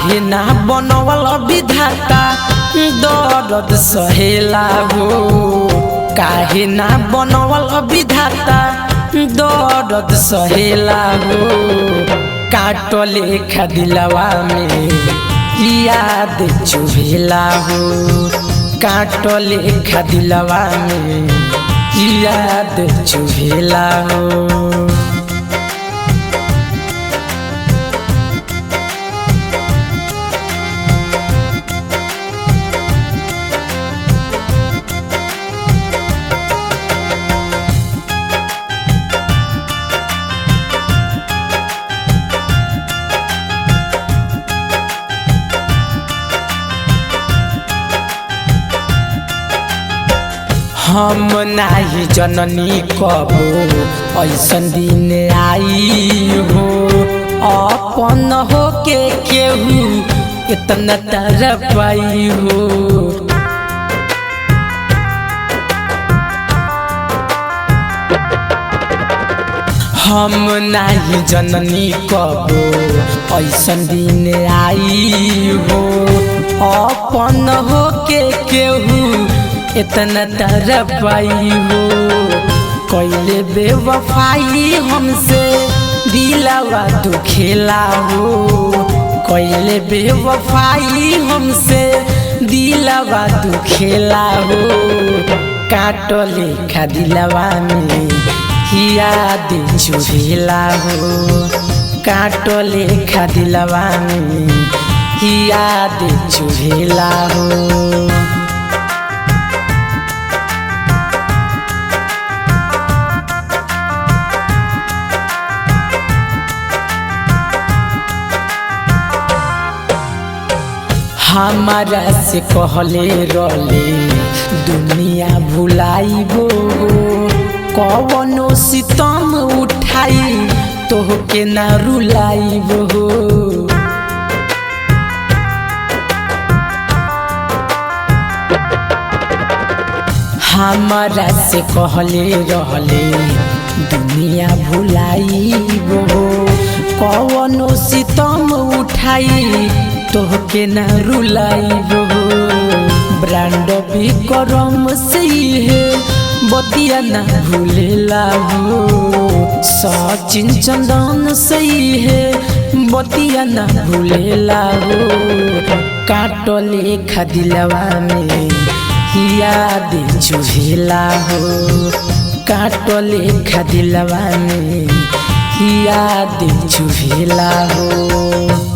काहे ना बनवल विधाता दर्द सहेला हो। काहे ना बनवल विधाता दर्द सहेला हो। काटो लेखा दिलवा में याद चुभेला हो। काटो लेखा दिलवा में याद चुभेला हो। हम नाही जननी कबो ऐसन दिन आई हो। अपन हो के केहू इतना तरपाई हो। हम नाही जननी कबो ऐसन दिन आई हो। अपन हो के केहू इतना तरपाई हो। कोइले बेवफाई हमसे दिलवा दुखेला हो। कोइले बेवफाई हमसे दिलवा दुखेला हो। काटो लेखा दिलवा में याद चुभेला हो। काटो लेखा दिलवा में याद चुभेला हो। हमारा से कहले रले दुनिया भुलाइबो। कवनो सितम उठाई तोहके ना रुलाइबो। हमारा से कहले रहले दुनिया भुलाइबो। कवनो सितम उठाई तोहके ना रुलाइबो। ब्रांड भी करम से है बतिया ना भूलेला हो। सचिन चंदन से है बतिया ना भूलेला हो। काटो लेखा दिलवा में याद चुभेला हो। काटो लेखा दिलवा में याद चुभेला हो।